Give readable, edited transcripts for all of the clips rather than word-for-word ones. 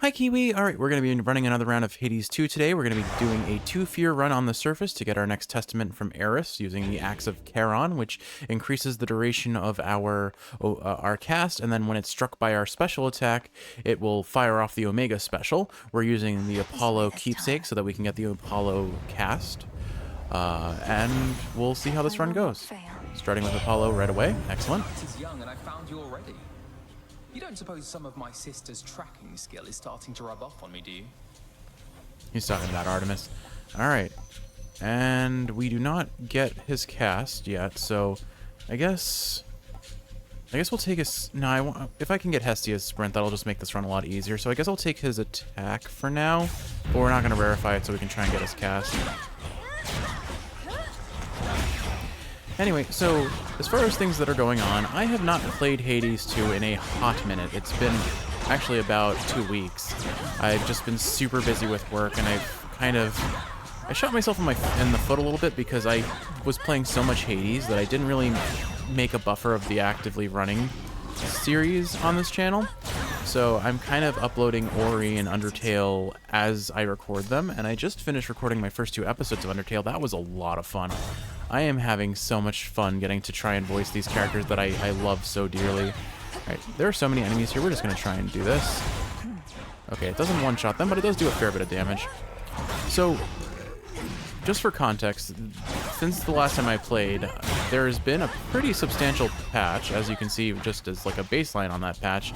Hi Kiwi! Alright, we're going to be running another round of Hades 2 today. We're going to be doing a 2-fear run on the surface to get our next testament from Eris using the Axe of Charon, which increases the duration of our cast, and then when it's struck by our special attack, it will fire off the Omega special. We're using the Apollo keepsake so that we can get the Apollo cast, and we'll see how this run goes. Starting with Apollo right away. Excellent. You don't suppose some of my sister's tracking skill is starting to rub off on me, do you? He's talking about Artemis. Alright. And we do not get his cast yet, so I guess we'll take his... No, if I can get Hestia's sprint, that'll just make this run a lot easier. So I guess I'll take his attack for now, but we're not going to rarefy it so we can try and get his cast. Anyway, so as far as things that are going on, I have not played Hades 2 in a hot minute. It's been actually about 2 weeks. I've just been super busy with work, and I shot myself in the foot a little bit because I was playing so much Hades that I didn't really make a buffer of the actively running series on this channel. So I'm kind of uploading Ori and Undertale as I record them, and I just finished recording my first 2 episodes of Undertale. That was a lot of fun. I am having so much fun getting to try and voice these characters that I love so dearly. Alright, there are so many enemies here, we're just going to try and do this. Okay, it doesn't one-shot them, but it does do a fair bit of damage. So, just for context, since the last time I played, there has been a pretty substantial patch, as you can see just as like a baseline on that patch.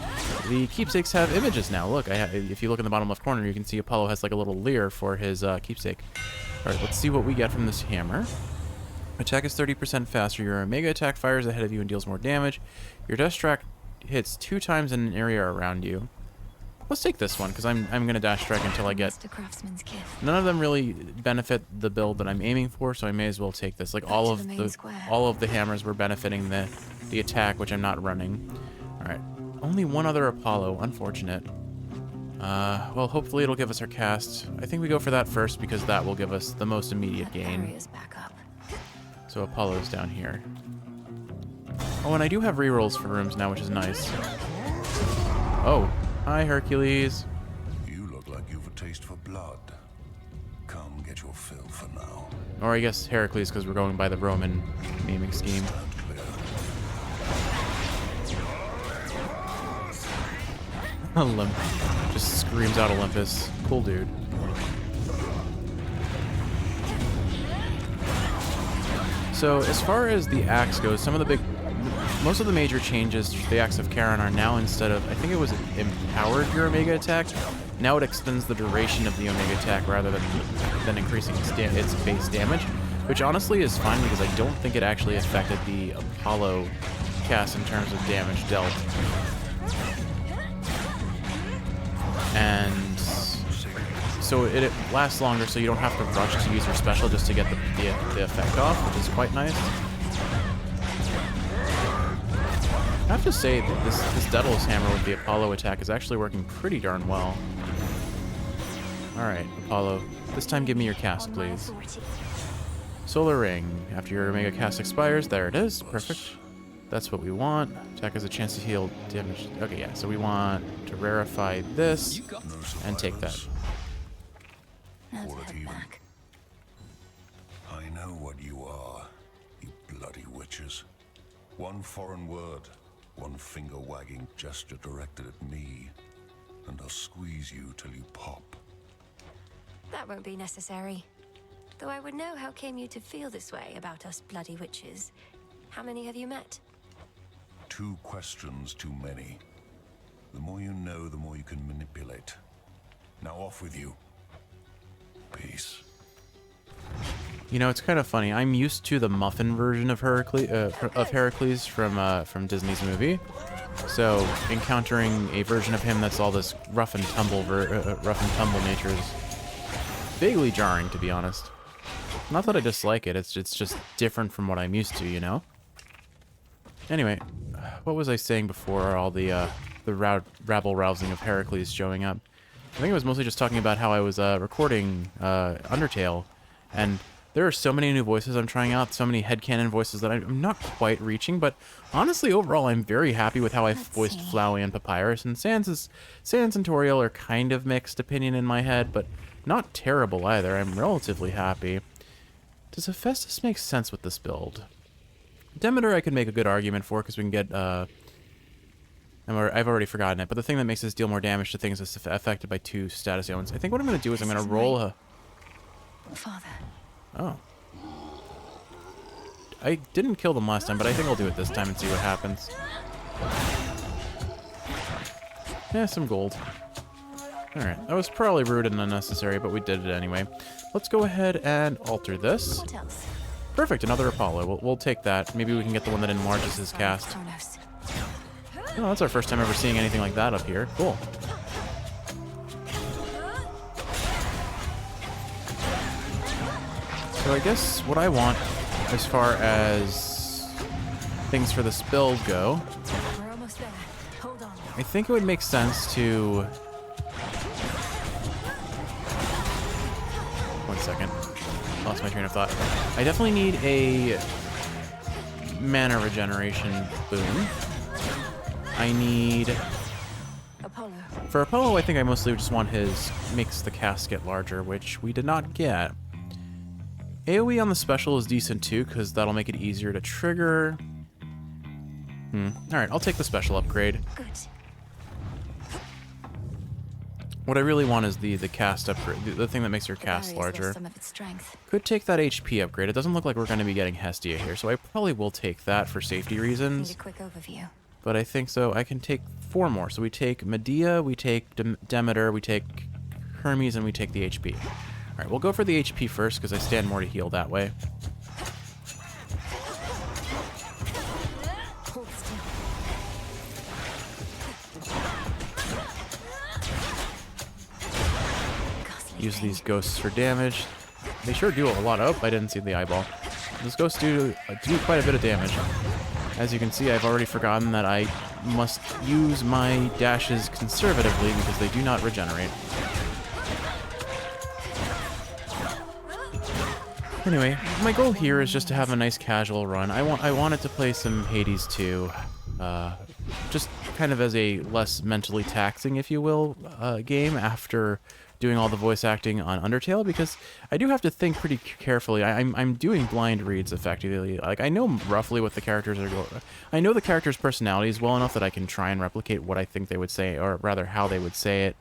The keepsakes have images now. Look, if you look in the bottom left corner, you can see Apollo has like a little leer for his keepsake. Alright, let's see what we get from this hammer. Attack is 30% faster. Your Omega attack fires ahead of you and deals more damage. Your dash track hits 2 times in an area around you. Let's take this one, because I'm going to dash strike until I get... None of them really benefit the build that I'm aiming for, so I may as well take this. Like, all of the hammers were benefiting the attack, which I'm not running. Alright. Only one other Apollo. Unfortunate. Well, hopefully it'll give us our cast. I think we go for that first, because that will give us the most immediate gain. So Apollo's down here. Oh, and I do have rerolls for rooms now, which is nice. Oh, hi Hercules. You look like you've a taste for blood. Come get your fill for now. Or I guess Heracles, because we're going by the Roman naming scheme. Olympus. Just screams out Olympus. Cool dude. So as far as the axe goes, most of the major changes to the Axe of Charon are now, instead of, I think it was empowered your Omega attack, now it extends the duration of the Omega attack rather than increasing its base damage, which honestly is fine because I don't think it actually affected the Apollo cast in terms of damage dealt. And so it lasts longer, so you don't have to rush to use your special just to get the effect off, which is quite nice. I have to say that this Daedalus hammer with the Apollo attack is actually working pretty darn well. Alright, Apollo, this time give me your cast, please. Solar Ring. After your Omega cast expires, there it is. Perfect. That's what we want. Attack has a chance to heal damage. Okay, yeah, so we want to rarefy this and take that. Back. I know what you are, you bloody witches. One foreign word, one finger-wagging gesture directed at me, and I'll squeeze you till you pop. That won't be necessary. Though I would know how came you to feel this way about us bloody witches. How many have you met? 2 questions too many. The more you know, the more you can manipulate. Now off with you. Peace. You know, it's kind of funny. I'm used to the muffin version of Heracles from Disney's movie. So encountering a version of him that's all this rough and tumble nature is vaguely jarring, to be honest. Not that I dislike it. It's just different from what I'm used to, you know. Anyway, what was I saying before all the rabble-rousing of Heracles showing up? I think it was mostly just talking about how I was recording Undertale, and There are so many new voices I'm trying out, so many headcanon voices that I'm not quite reaching, but honestly, overall, I'm very happy with how I've voiced Flowey and Papyrus, and Sans and Toriel are kind of mixed opinion in my head, but not terrible either. I'm relatively happy. Does Hephaestus make sense with this build? Demeter I could make a good argument for, because we can get, I've already forgotten it, but the thing that makes us deal more damage to things is affected by 2 status ailments. I think what I'm going to do is I'm going to roll a... Father. Oh. I didn't kill them last time, but I think I'll do it this time and see what happens. Yeah, some gold. Alright, that was probably rude and unnecessary, but we did it anyway. Let's go ahead and alter this. What else? Perfect, another Apollo. We'll take that. Maybe we can get the one that enlarges his cast. Oh, that's our first time ever seeing anything like that up here. Cool. So I guess what I want, as far as things for this build go, We're almost there. Hold on. I think it would make sense to... One second. Lost my train of thought. I definitely need a mana regeneration boon. I need... Apollo. For Apollo, I think I mostly just want his makes the casket larger, which we did not get. AoE on the special is decent too, because that'll make it easier to trigger. Alright, I'll take the special upgrade. Good. What I really want is the cast upgrade, the thing that makes your cast larger. Some of its strength. Could take that HP upgrade. It doesn't look like we're going to be getting Hestia here, so I probably will take that for safety Need reasons. a quick overview. But I think so. I can take 4 more. So we take Medea, we take Demeter, we take Hermes, and we take the HP. Alright, we'll go for the HP first, because I stand more to heal that way. Hold still. Ghastly Use thing. these ghosts for damage. They sure do a lot. Oh, I didn't see the eyeball. Those ghosts do quite a bit of damage. As you can see, I've already forgotten that I must use my dashes conservatively because they do not regenerate. Anyway, my goal here is just to have a nice casual run. I wanted to play some Hades 2, just kind of as a less mentally taxing, if you will, game after doing all the voice acting on Undertale, because I do have to think pretty carefully. I'm doing blind reads effectively. Like, I know roughly what the characters are going. I know the characters' personalities well enough that I can try and replicate what I think they would say, or rather how they would say it.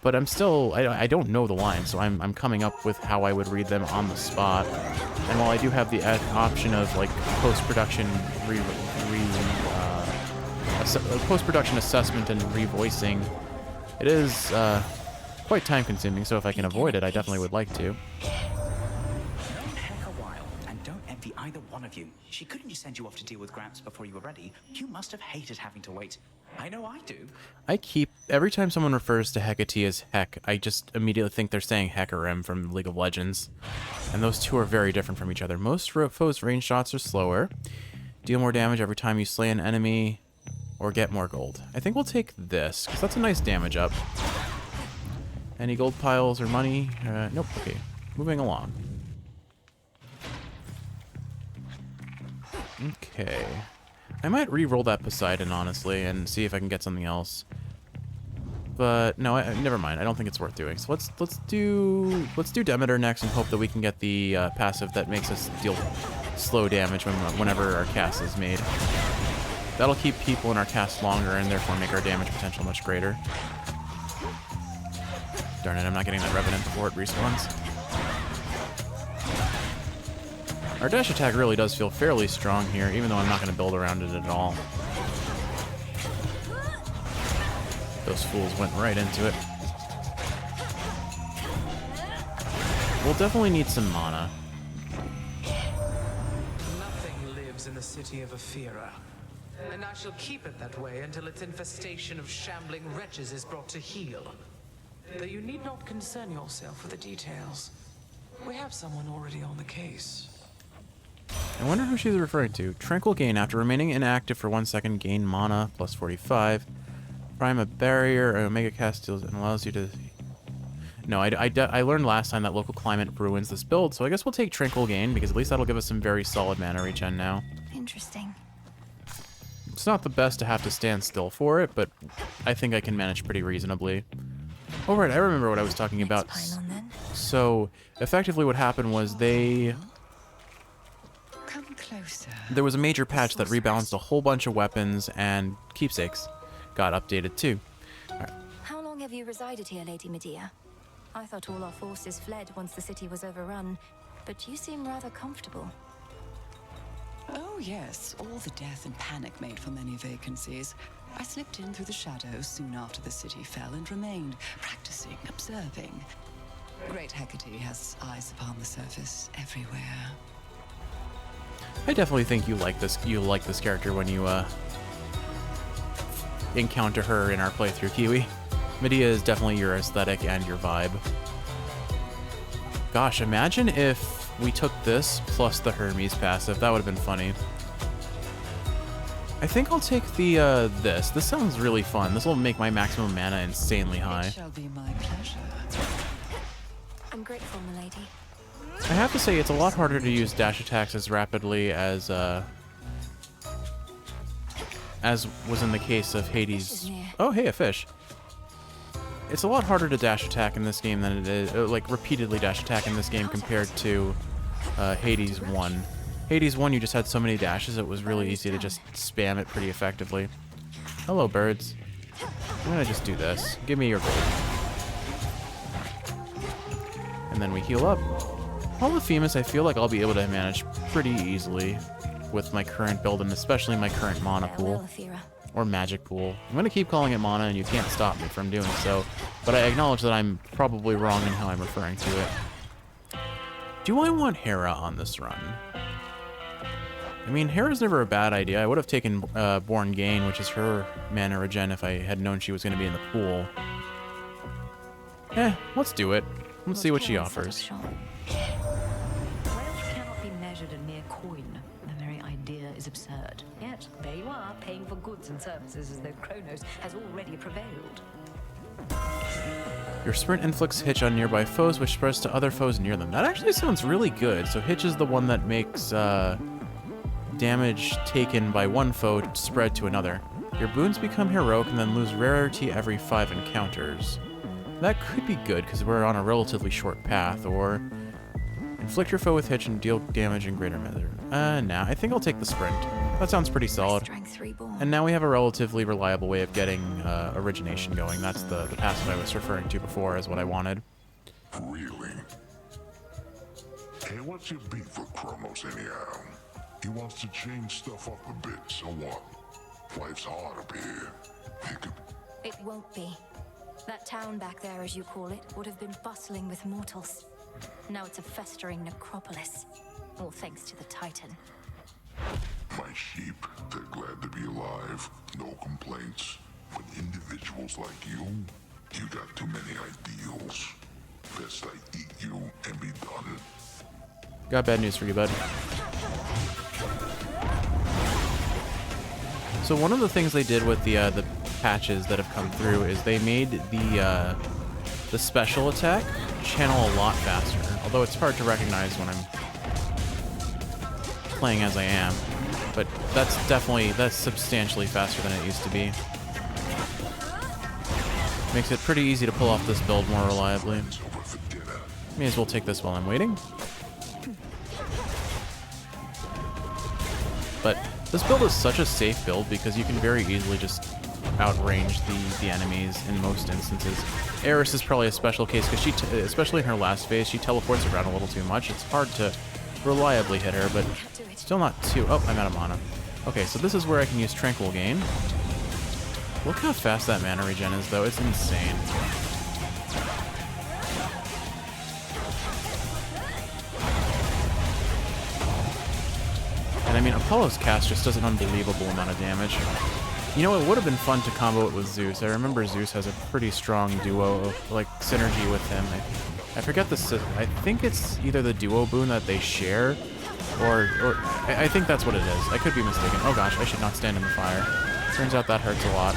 But I'm still, I don't know the lines, so I'm coming up with how I would read them on the spot. And while I do have the option of like post-production post-production assessment and revoicing, it is quite time-consuming. So if I can avoid it, I definitely would like to. Don't heck a while, and don't envy either one of you. She couldn't just send you off to deal with Gramps before you were ready. You must have hated having to wait. I know I do. Every time someone refers to Hecate as Heck, I just immediately think they're saying Hecarim from League of Legends. And those two are very different from each other. Most foes' range shots are slower. Deal more damage every time you slay an enemy, or get more gold. I think we'll take this, because that's a nice damage up. Any gold piles or money? Nope, okay. Moving along. Okay. I might re-roll that Poseidon, honestly, and see if I can get something else. But no, never mind. I don't think it's worth doing. So let's do Demeter next and hope that we can get the passive that makes us deal slow damage whenever our cast is made. That'll keep people in our cast longer and therefore make our damage potential much greater. Darn it, I'm not getting that Revenant before it respawns. Our dash attack really does feel fairly strong here, even though I'm not going to build around it at all. Those fools went right into it. We'll definitely need some mana. Nothing lives in the city of Ephira, and I shall keep it that way until its infestation of shambling wretches is brought to heel. Though you need not concern yourself with the details. We have someone already on the case. I wonder who she's referring to. Tranquil gain. After remaining inactive for 1 second, gain mana, plus 45. Prime a barrier, or Omega cast deals and allows you to... No, I learned last time that local climate ruins this build, so I guess we'll take Tranquil Gain, because at least that'll give us some very solid mana regen now. Interesting. It's not the best to have to stand still for it, but I think I can manage pretty reasonably. Oh, right, I remember what I was talking about. Pylon, then. So, effectively what happened was there was a major patch that rebalanced a whole bunch of weapons, and keepsakes got updated too. How long have you resided here, Lady Medea? I thought all our forces fled once the city was overrun, but you seem rather comfortable. Oh yes, all the death and panic made for many vacancies. I slipped in through the shadows soon after the city fell and remained, practicing, observing. Great Hecate has eyes upon the surface everywhere. I definitely think you like this character when you encounter her in our playthrough, Kiwi. Medea is definitely your aesthetic and your vibe. Gosh, imagine if we took this plus the Hermes passive. That would have been funny. I think I'll take the this. This sounds really fun. This will make my maximum mana insanely high. It shall be my pleasure. I'm grateful, milady. I have to say, it's a lot harder to use dash attacks as rapidly as was in the case of Hades. Oh, hey, a fish. It's a lot harder to dash attack in this game than it is, like, repeatedly dash attack in this game compared to Hades 1. Hades 1, you just had so many dashes, it was really easy to just spam it pretty effectively. Hello, birds. I'm gonna just do this. Give me your gold. And then we heal up. Polyphemus, I feel like I'll be able to manage pretty easily with my current build, and especially my current mana pool. Or magic pool. I'm going to keep calling it mana, and you can't stop me from doing so, but I acknowledge that I'm probably wrong in how I'm referring to it. Do I want Hera on this run? I mean, Hera's never a bad idea. I would have taken Born Gain, which is her mana regen, if I had known she was going to be in the pool. Let's do it. Let's see what she offers. Wealth cannot be measured in mere coin. The very idea is absurd. Yet, there you are, paying for goods and services as though Kronos has already prevailed. Your sprint inflicts hitch on nearby foes, which spreads to other foes near them. That actually sounds really good. So hitch is the one that makes damage taken by one foe to spread to another. Your boons become heroic and then lose rarity every 5 encounters. That could be good, because we're on a relatively short path, or inflict your foe with hitch and deal damage in greater measure. Nah, I think I'll take the sprint. That sounds pretty solid. And now we have a relatively reliable way of getting origination going. That's the passive I was referring to before as what I wanted. Really? Hey, what's your beef with Kronos anyhow? He wants to change stuff up a bit, so what? Life's hard up here. It won't be. That town back there, as you call it, would have been bustling with mortals. Now it's a festering necropolis. All thanks to the Titan. My sheep, they're glad to be alive. No complaints. But individuals like you got too many ideals. Best I eat you and be done. Got bad news for you, bud. So one of the things they did with the patches that have come through is they made the special attack channel a lot faster. Although it's hard to recognize when I'm playing as I am, but that's substantially faster than it used to be. Makes it pretty easy to pull off this build more reliably. May as well take this while I'm waiting. But this build is such a safe build because you can very easily just outrange the enemies in most instances. Eris is probably a special case because she, especially in her last phase, she teleports around a little too much. It's hard to reliably hit her, but still not too... Oh, I'm out of mana. Okay, so this is where I can use Tranquil Gain. Look how fast that mana regen is, though. It's insane. And I mean, Apollo's cast just does an unbelievable amount of damage. You know, it would have been fun to combo it with Zeus. I remember Zeus has a pretty strong duo, like, synergy with him. I forget the... I think it's either the duo boon that they share, or I think that's what it is. I could be mistaken. Oh gosh, I should not stand in the fire. Turns out that hurts a lot.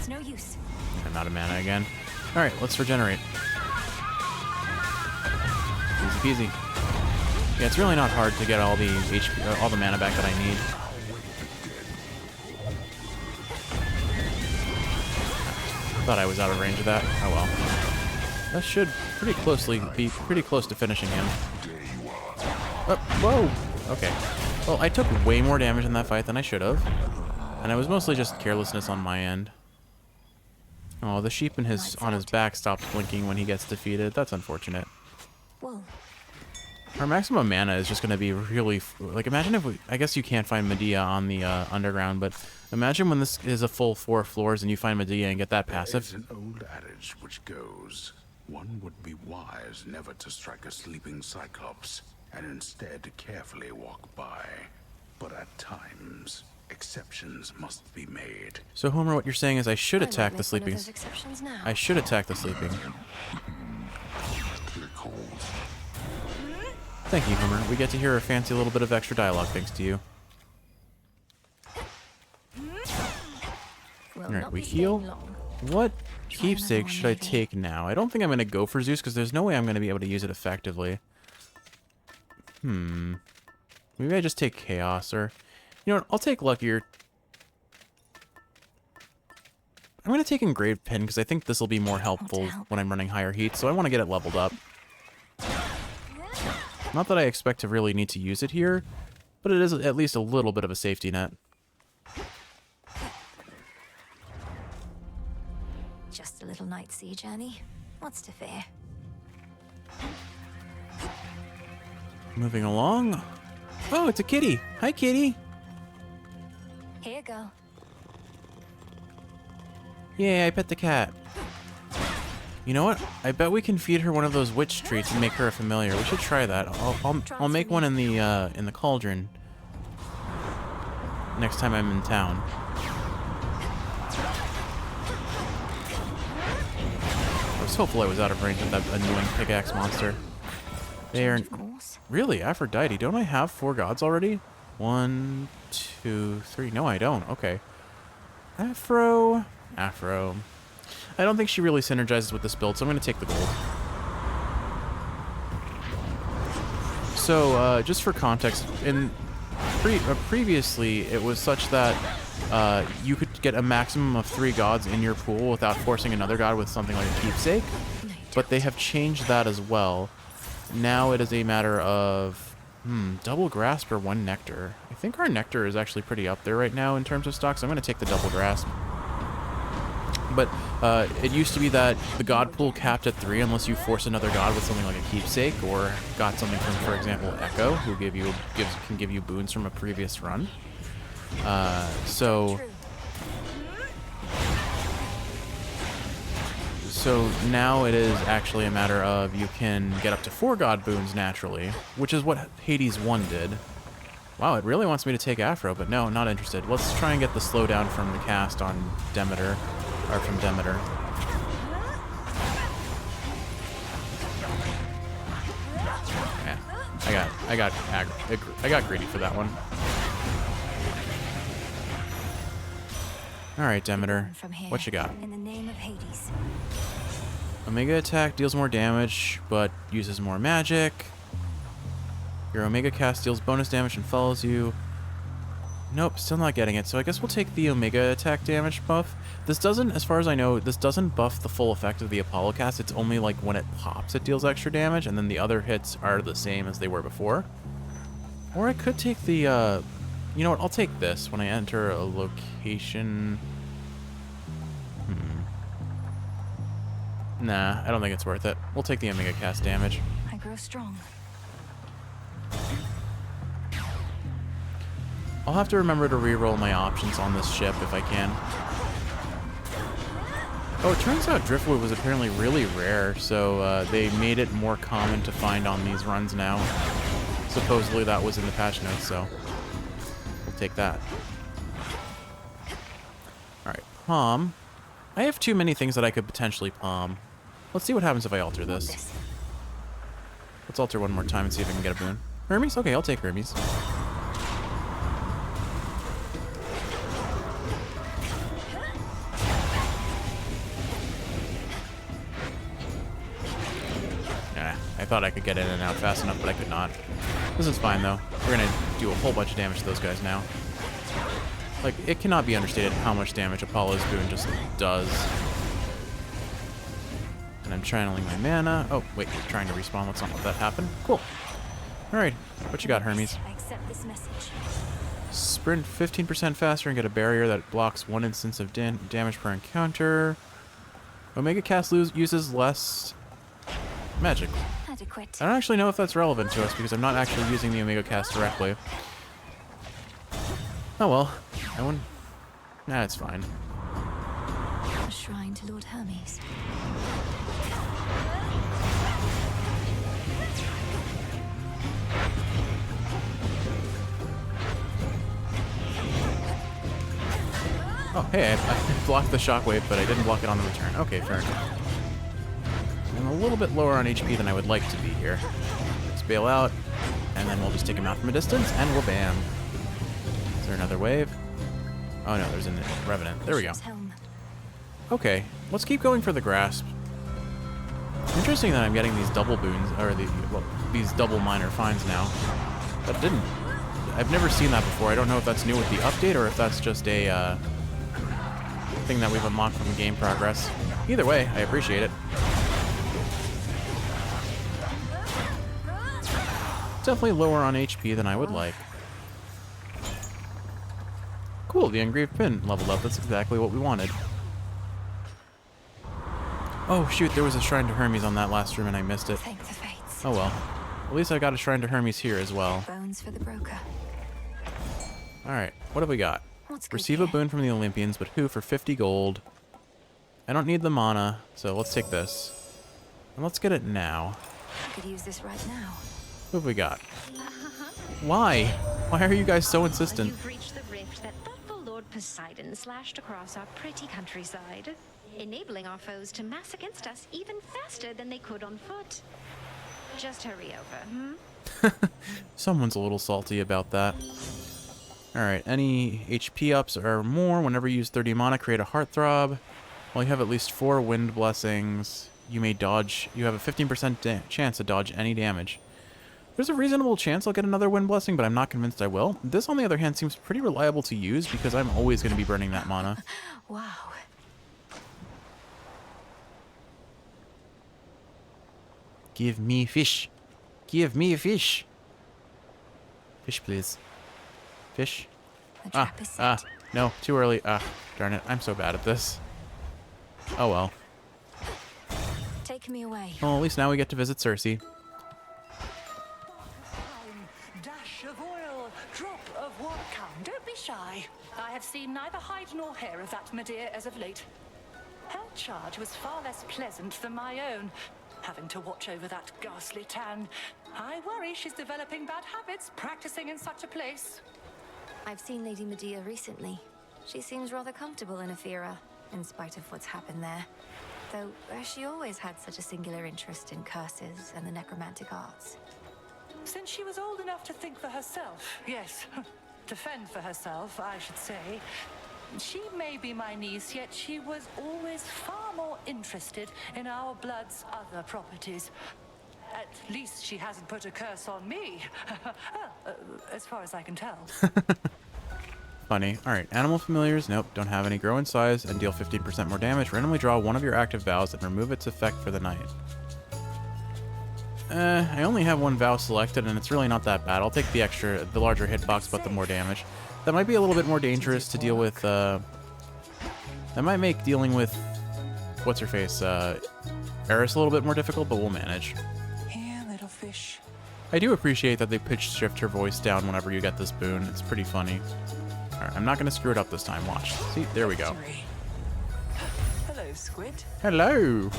It's no use. I'm out of mana again. Alright, let's regenerate. Easy peasy. Yeah, it's really not hard to get all the HP, all the mana back that I need. Thought I was out of range of that. Oh well. That should be pretty close to finishing him. Oh, whoa! Okay. Well, I took way more damage in that fight than I should have. And it was mostly just carelessness on my end. Oh, the sheep on his back stops blinking when he gets defeated. That's unfortunate. Whoa. Our maximum mana is just going to be really... Like, imagine if we... I guess you can't find Medea on the underground, but imagine when this is a full 4 floors and you find Medea and get that passive. There's an old adage which goes, one would be wise never to strike a sleeping cyclops, and instead carefully walk by. But at times, exceptions must be made. So, Homer, what you're saying is I should attack the sleeping... I should attack the sleeping. Thank you, Homer. We get to hear a fancy little bit of extra dialogue thanks to you. Alright, we heal. What keepsake should I take now? I don't think I'm going to go for Zeus because there's no way I'm going to be able to use it effectively. Maybe I just take Chaos or... You know what? I'll take Luckier. I'm going to take Engraved Pin because I think this will be more helpful when I'm running higher heat, so I want to get it leveled up. Not that I expect to really need to use it here, but it is at least a little bit of a safety net. Just a little night sea journey. What's to fear? Moving along. Oh, it's a kitty. Hi, kitty. Here you go. Yay, I pet the cat. You know what? I bet we can feed her one of those witch treats and make her a familiar. We should try that. I'll make one in the cauldron next time I'm in town. I was hopeful I was out of range of that annoying pickaxe monster. They are really Aphrodite. Don't I have 4 gods already? 1, 2, 3. No, I don't. Okay. Afro. I don't think she really synergizes with this build, so I'm going to take the gold. So, just for context, previously it was such that you could get a maximum of 3 gods in your pool without forcing another god with something like a keepsake, but they have changed that as well. Now it is a matter of double grasp or 1 nectar. I think our nectar is actually pretty up there right now in terms of stock, so I'm going to take the double grasp. But it used to be that the god pool capped at 3 unless you force another god with something like a keepsake or got something from, for example, Echo, who can give you boons from a previous run. So now it is actually a matter of you can get up to 4 god boons naturally, which is what Hades 1 did. Wow, it really wants me to take Afro, but no, not interested. Let's try and get the slowdown from the cast on Demeter. Or from Demeter. Yeah, I got greedy for that one. All right, Demeter, what you got? In the name of Hades. Omega attack deals more damage, but uses more magic. Your Omega cast deals bonus damage and follows you. Nope, still not getting it, so I guess we'll take the Omega attack damage buff. This doesn't, as far as I know, this doesn't buff the full effect of the Apollo cast. It's only like when it pops it deals extra damage, and then the other hits are the same as they were before. Or I could take the, you know what, I'll take this when I enter a location. Nah, I don't think it's worth it. We'll take the Omega cast damage. I grow strong. I'll have to remember to reroll my options on this ship if I can. Oh, it turns out driftwood was apparently really rare, so they made it more common to find on these runs now. Supposedly that was in the patch notes, so we'll take that. Alright, palm. I have too many things that I could potentially palm. Let's see what happens if I alter this. Let's alter one more time and see if I can get a boon. Hermes? Okay, I'll take Hermes. thought I could get in and out fast enough, but I could not. This is fine, though. We're gonna do a whole bunch of damage to those guys now. Like, it cannot be understated how much damage Apollo's boon just does. And I'm channeling my mana. Oh, wait, you're trying to respawn. Let's not let that happen. Cool. Alright, what you got, Hermes? I accept this message. Sprint 15% faster and get a barrier that blocks 1 instance of damage per encounter. Omega Cast uses less magic. Adequate. I don't actually know if that's relevant to us because I'm not actually using the Omega Cast directly. Oh well. That one... Nah, it's fine. A shrine to Lord Hermes. Oh, hey, I blocked the shockwave, but I didn't block it on the return. Okay, fair enough. I'm a little bit lower on HP than I would like to be here. Let's bail out, and then we'll just take him out from a distance, and we'll bam. Is there another wave? Oh no, there's a Revenant. There we go. Okay, let's keep going for the Grasp. Interesting that I'm getting these double boons, or these double minor finds now. That didn't... I've never seen that before. I don't know if that's new with the update, or if that's just a, thing that we've unlocked from game progress. Either way, I appreciate it. Definitely lower on HP than I would like. Cool, the Engraved Pin leveled up. That's exactly what we wanted. Oh shoot, there was a Shrine to Hermes on that last room and I missed it. Thank the fates. Oh well. At least I got a Shrine to Hermes here as well. Bones for the broker. Alright, what have we got? What's good Receive a here? boon from the Olympians, but who for 50 gold? I don't need the mana, so let's take this. And let's get it now. I could use this right now. What have we got? Why? Why are you guys so insistent? You've reached the rift that thoughtful Lord Poseidon slashed across our pretty countryside, enabling our foes to mass against us even faster than they could on foot. Just hurry over, Someone's a little salty about that. Alright, any HP ups or more whenever you use 30 mana, create a Heartthrob. While you have at least 4 Wind Blessings, you may dodge. You have a 15% chance to dodge any damage. There's a reasonable chance I'll get another Wind Blessing, but I'm not convinced I will. This, on the other hand, seems pretty reliable to use because I'm always going to be burning that mana. Wow. Give me fish. Give me a fish. Fish, please. Fish. The trap is set. No, too early. Darn it. I'm so bad at this. Oh well. Take me away. Well, at least now we get to visit Cersei. Dash of oil, drop of what? Come, don't be shy. I have seen neither hide nor hair of that Medea as of late. Her charge was far less pleasant than my own. Having to watch over that ghastly tan. I worry she's developing bad habits practicing in such a place. I've seen Lady Medea recently. She seems rather comfortable in Ephira, in spite of what's happened there. Though, she always had such a singular interest in curses and the necromantic arts. Since she was old enough to think for herself, yes, defend for herself, I should say. She may be my niece, yet she was always far more interested in our blood's other properties. At least she hasn't put a curse on me, as far as I can tell. Funny. Alright, animal familiars. Nope, don't have any. Grow in size and deal 15% more damage. Randomly draw one of your active vows and remove its effect for the night. I only have one vow selected, and it's really not that bad. I'll take the larger hitbox, but the more damage. That might be a little bit more dangerous to deal with, that might make dealing with, what's-her-face, Eris a little bit more difficult, but we'll manage. Here, little fish. I do appreciate that they pitch shift her voice down whenever you get this boon. It's pretty funny. Alright, I'm not going to screw it up this time. Watch. See, there we go. Hello, squid. Hello!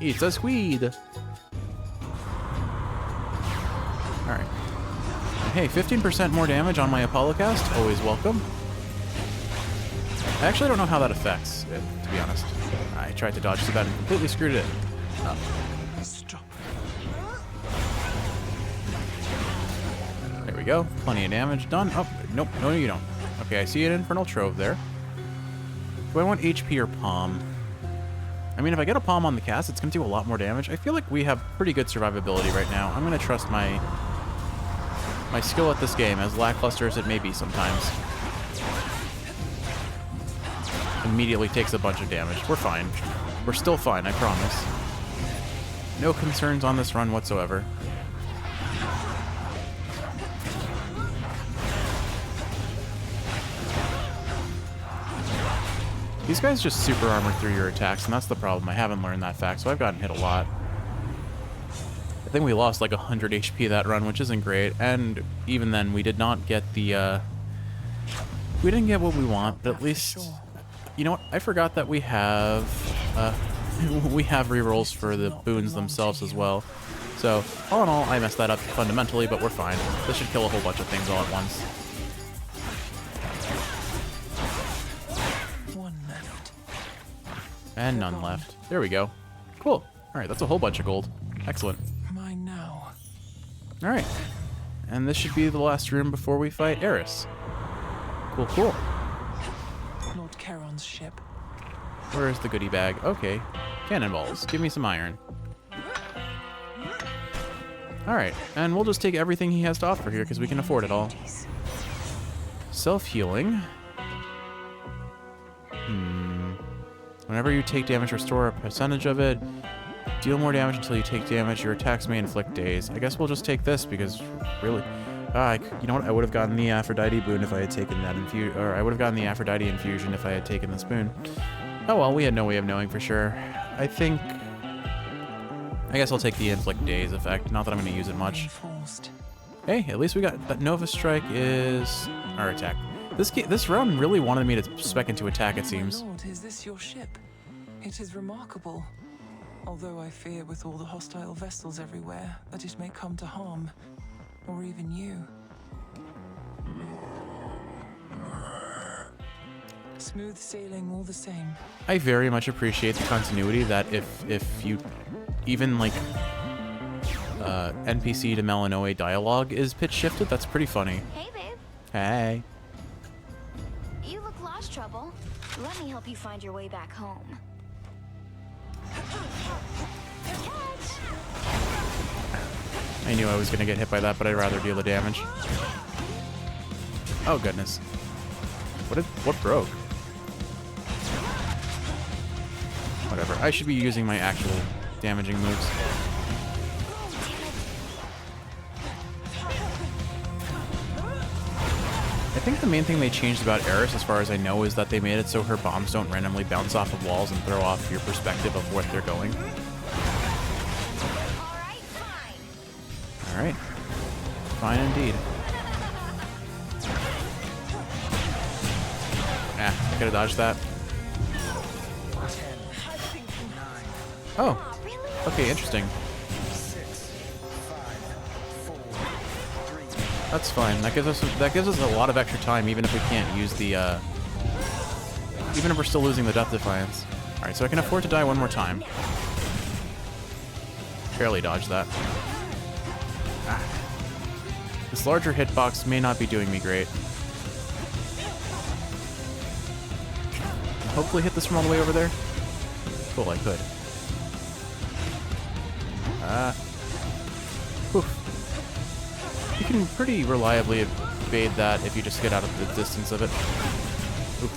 It's a squid! Alright. Hey, 15% more damage on my Apollo cast. Always welcome. I actually don't know how that affects it, to be honest. I tried to dodge too bad and completely screwed it. Oh. Stop. There we go. Plenty of damage. Done. Oh, nope. No, you don't. Okay, I see an Infernal Trove there. Do I want HP or Palm? I mean, if I get a palm on the cast, it's going to do a lot more damage. I feel like we have pretty good survivability right now. I'm going to trust my skill at this game, as lackluster as it may be sometimes. Immediately takes a bunch of damage. We're fine. We're still fine, I promise. No concerns on this run whatsoever. These guys just super armor through your attacks, and that's the problem. I haven't learned that fact, so I've gotten hit a lot. I think we lost like 100 HP that run, which isn't great, and even then we did not get the, we didn't get what we want, but at least, you know what, I forgot that we have rerolls for the boons themselves as well. So, all in all, I messed that up fundamentally, but we're fine. This should kill a whole bunch of things all at once. And none left. There we go. Cool. Alright, that's a whole bunch of gold. Excellent. Mine now. Alright. And this should be the last room before we fight Eris. Cool, cool. Lord Charon's ship. Where is the goodie bag? Okay. Cannonballs. Give me some iron. Alright, and we'll just take everything he has to offer here because we can afford it all. Self-healing. Whenever you take damage, restore a percentage of it. Deal more damage until you take damage. Your attacks may inflict daze. I guess we'll just take this because, really, you know what? I would have gotten the Aphrodite boon if I had taken that infusion, or I would have gotten the Aphrodite infusion if I had taken this boon. Oh well, we had no way of knowing for sure. I guess I'll take the inflict daze effect. Not that I'm going to use it much. Hey, at least we got that Nova Strike is our attack. This round really wanted me to spec into attack, it seems. My lord, is this your ship? It is remarkable. Although I fear with all the hostile vessels everywhere that it may come to harm. Or even you. Smooth sailing all the same. I very much appreciate the continuity that if you even like NPC to Melanoe dialogue is pitch shifted, that's pretty funny. Hey, babe. Hey. You look lost, Trouble. Let me help you find your way back home. I knew I was gonna get hit by that, but I'd rather deal the damage. Oh goodness. What broke? Whatever. I should be using my actual damaging moves. I think the main thing they changed about Eris, as far as I know, is that they made it so her bombs don't randomly bounce off of walls and throw off your perspective of where they're going. Alright. Fine indeed. I could have dodged that. Oh. Okay, interesting. That's fine. That gives us a lot of extra time, even if we can't use the even if we're still losing the Death Defiance. Alright, so I can afford to die one more time. Barely dodged that. This larger hitbox may not be doing me great. Hopefully hit this from all the way over there. Cool, I could. You can pretty reliably evade that if you just get out of the distance of it. Oof.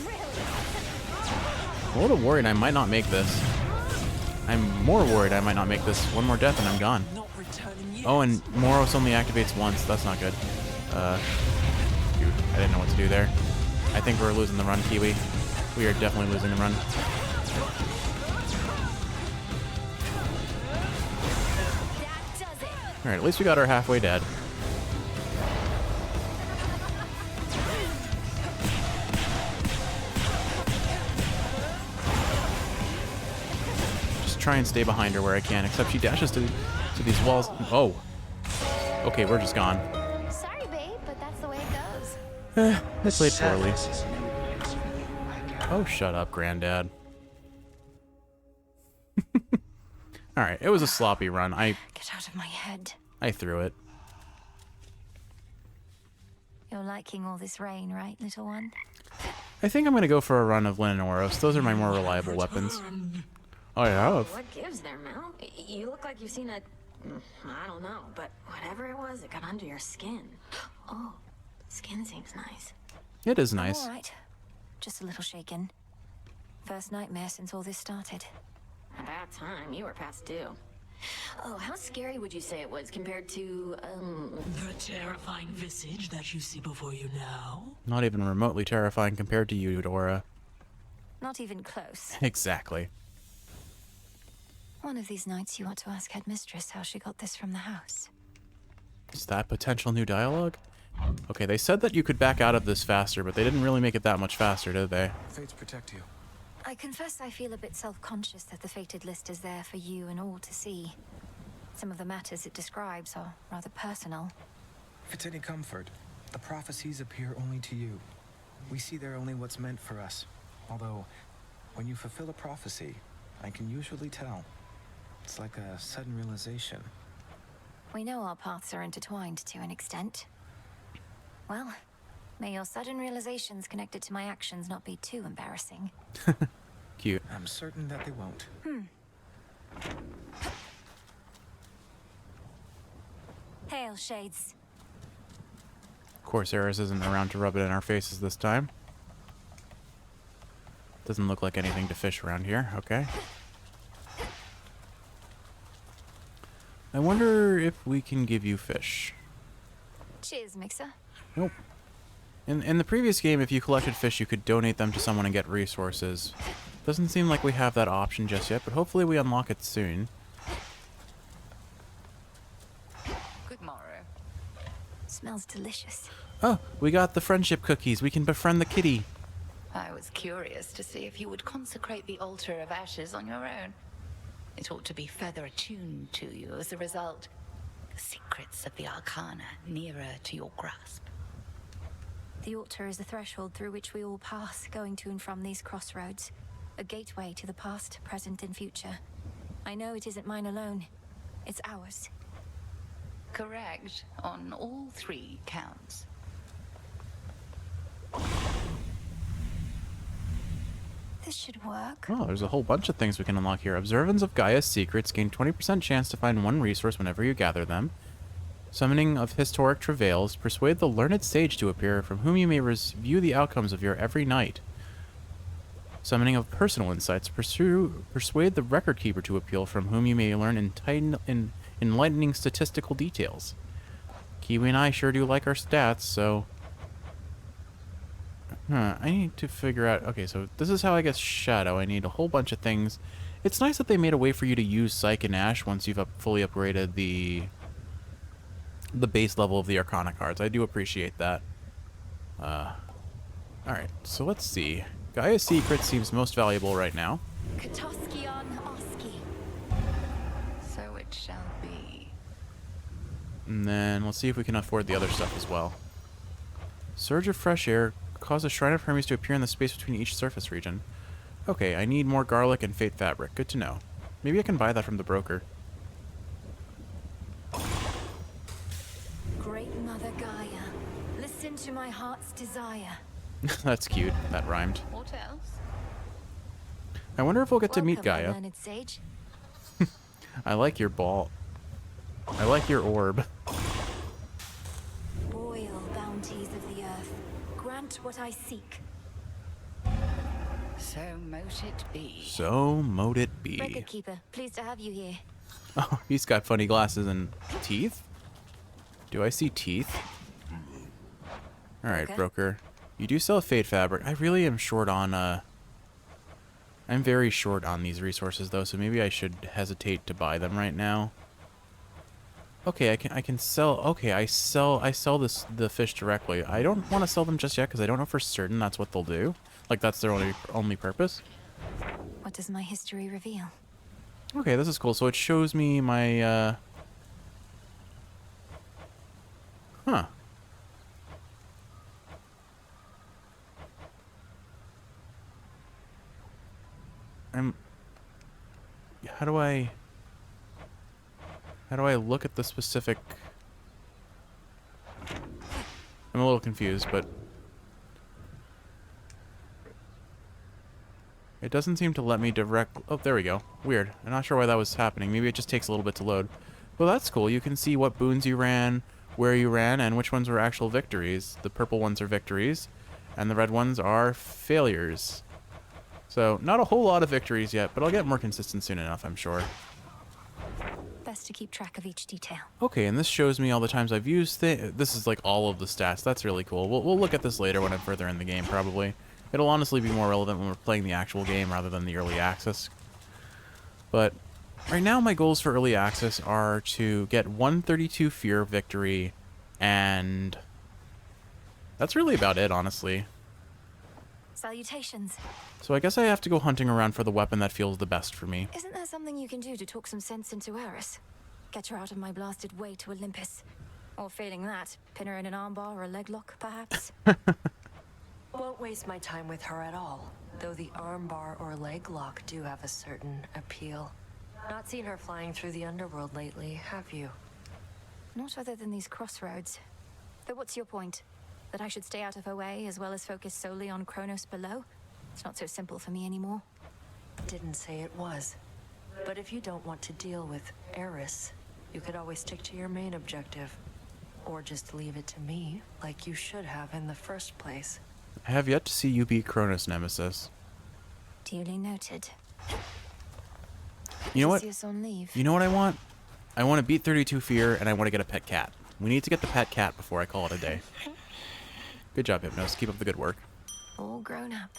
I'm a little worried I might not make this. I'm more worried I might not make this. One more death and I'm gone. Oh, and Moros only activates once. That's not good. Dude, I didn't know what to do there. I think we're losing the run, Kiwi. We are definitely losing the run. Alright, at least we got our halfway dead. Just try and stay behind her where I can, except she dashes to these walls. Oh. Okay, we're just gone. Sorry, babe, but that's the way it goes. I played poorly. Oh, shut up, Granddad. Alright, it was a sloppy run. Get out of my head. I threw it. You're liking all this rain, right, little one? I think I'm going to go for a run of Linen Oros. Those are my more reliable weapons. I have. What gives there, Mel? You look like you've seen a... I don't know, but whatever it was, it got under your skin. Oh, skin seems nice. It is nice. All right. Just a little shaken. First nightmare since all this started. About time, you were past due. Oh, how scary would you say it was compared to, The terrifying visage that you see before you now? Not even remotely terrifying compared to you, Dora. Not even close. Exactly. One of these nights you ought to ask Headmistress how she got this from the house. Is that potential new dialogue? Okay, they said that you could back out of this faster, but they didn't really make it that much faster, did they? Fates protect you. I confess I feel a bit self-conscious that the fated list is there for you and all to see. Some of the matters it describes are rather personal. If it's any comfort, the prophecies appear only to you. We see there only what's meant for us. Although, when you fulfill a prophecy, I can usually tell. It's like a sudden realization. We know our paths are intertwined to an extent. Well, may your sudden realizations connected to my actions not be too embarrassing. Cute. I'm certain that they won't. Hail, Shades. Of course, Eris isn't around to rub it in our faces this time. Doesn't look like anything to fish around here. Okay. I wonder if we can give you fish. Cheers, Mixer. Nope. In the previous game, if you collected fish, you could donate them to someone and get resources. Doesn't seem like we have that option just yet, but hopefully we unlock it soon. Good morrow. Smells delicious. Oh, we got the friendship cookies. We can befriend the kitty. I was curious to see if you would consecrate the altar of ashes on your own. It ought to be further attuned to you as a result. The secrets of the Arcana nearer to your grasp. The altar is the threshold through which we all pass, going to and from these crossroads. A gateway to the past, present, and future. I know it isn't mine alone. It's ours. Correct, on all 3 counts. This should work. Oh, there's a whole bunch of things we can unlock here. Observance of Gaia's secrets. Gain 20% chance to find 1 resource whenever you gather them. Summoning of historic travails. Persuade the learned sage to appear, from whom you may review the outcomes of your every night. Summoning of personal insights. Persuade the record keeper to appeal, from whom you may learn enlightening statistical details. Kiwi and I sure do like our stats, so... I need to figure out... Okay, so this is how I get Shadow. I need a whole bunch of things. It's nice that they made a way for you to use Psych and Ash once you've fully upgraded the base level of the Arcana cards. I do appreciate that. Alright, so let's see. Gaia's Secret seems most valuable right now. Katoskion Oski. So it shall be. And then let's see if we can afford the other stuff as well. Surge of fresh air. Cause a Shrine of Hermes to appear in the space between each surface region. Okay, I need more garlic and fate fabric. Good to know. Maybe I can buy that from the broker. Great Mother Gaia, listen to my heart's desire. That's cute. That rhymed. What else? I wonder if we'll get to meet Welcome, my Gaia. learned sage. I like your ball. I like your orb. Boil bounties of the earth. Grant what I seek. So mote it be. So mote it be. Record keeper, pleased to have you here. Oh, he's got funny glasses and teeth? Do I see teeth? Alright, Okay. broker. You do sell fate fabric. I really am short on, I'm very short on these resources, though, so maybe I should hesitate to buy them right now. Okay, I can sell... Okay, I sell the fish directly. I don't want to sell them just yet, because I don't know for certain that's what they'll do. Like, that's their only purpose. What does my history reveal? Okay, this is cool. So it shows me my, Huh. How do I look at the specific... I'm a little confused, but... It doesn't seem to let me direct... Oh, there we go. Weird. I'm not sure why that was happening. Maybe it just takes a little bit to load. Well, that's cool. You can see what boons you ran, where you ran, and which ones were actual victories. The purple ones are victories, and the red ones are failures. So, not a whole lot of victories yet, but I'll get more consistent soon enough, I'm sure. Best to keep track of each detail. Okay, and this shows me all the times I've used this is like all of the stats. That's really cool. We'll look at this later when I'm further in the game, probably. It'll honestly be more relevant when we're playing the actual game rather than the early access. But right now my goals for early access are to get 132 fear victory, and that's really about it, honestly. Salutations. So I guess I have to go hunting around for the weapon that feels the best for me. Isn't there something you can do to talk some sense into Eris? Get her out of my blasted way to Olympus. Or failing that, pin her in an armbar or a leg lock, perhaps? Won't waste my time with her at all, though the armbar or leg lock do have a certain appeal. Not seen her flying through the underworld lately, have you? Not other than these crossroads. But what's your point? That I should stay out of her way as well as focus solely on Kronos below? It's not so simple for me anymore. Didn't say it was. But if you don't want to deal with Eris, you could always stick to your main objective. Or just leave it to me, like you should have in the first place. I have yet to see you beat Kronos Nemesis. Duly noted. You know what? Hestia's on leave. You know what I want? I want to beat 32 fear, and I want to get a pet cat. We need to get the pet cat before I call it a day. Good job, Hypnos. Keep up the good work. All grown up.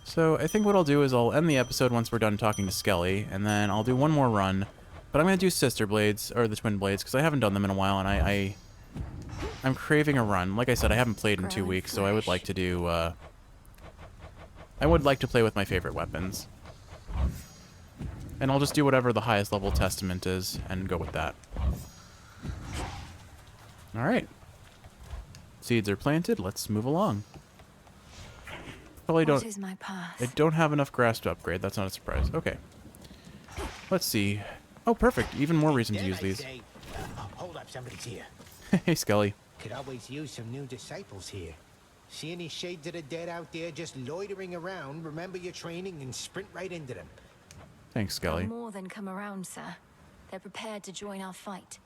So I think what I'll do is I'll end the episode once we're done talking to Skelly, and then I'll do one more run. But I'm going to do Sister Blades, or the Twin Blades, because I haven't done them in a while, and I'm craving a run. Like I said, I haven't played in 2 weeks, so I would like to do, I would like to play with my favorite weapons. And I'll just do whatever the highest level Testament is, and go with that. Alright. Seeds are planted, let's move along. Probably What is my path? I don't have enough grass to upgrade, that's not a surprise. Okay. Let's see. Oh, perfect. Even more reason to use these. Hold up, somebody's here. Hey, Skelly. Could always use some new disciples here. See any shades of the dead out there just loitering around, remember your training and sprint right into them. Thanks, Skelly. More than come around, sir. They're prepared to join our fight.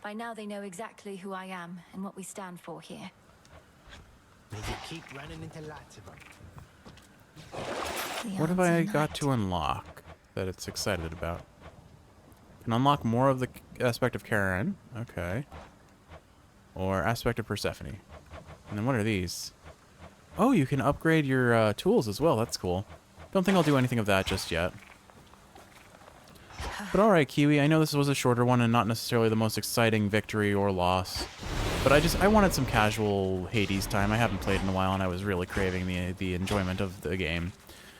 By now they know exactly who I am and what we stand for here. May you keep running into lots of them. What have I got to unlock that it's excited about? Can unlock more of the aspect of Karen. Okay. Or aspect of Persephone. And then what are these? Oh, you can upgrade your tools as well. That's cool. Don't think I'll do anything of that just yet. But alright, Kiwi, I know this was a shorter one and not necessarily the most exciting victory or loss. But I wanted some casual Hades time. I haven't played in a while and I was really craving the enjoyment of the game.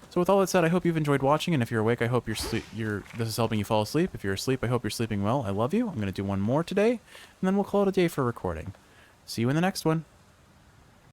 So with all that said, I hope you've enjoyed watching, and if you're awake, I hope this is helping you fall asleep. If you're asleep, I hope you're sleeping well. I love you. I'm going to do one more today, and then we'll call it a day for recording. See you in the next one.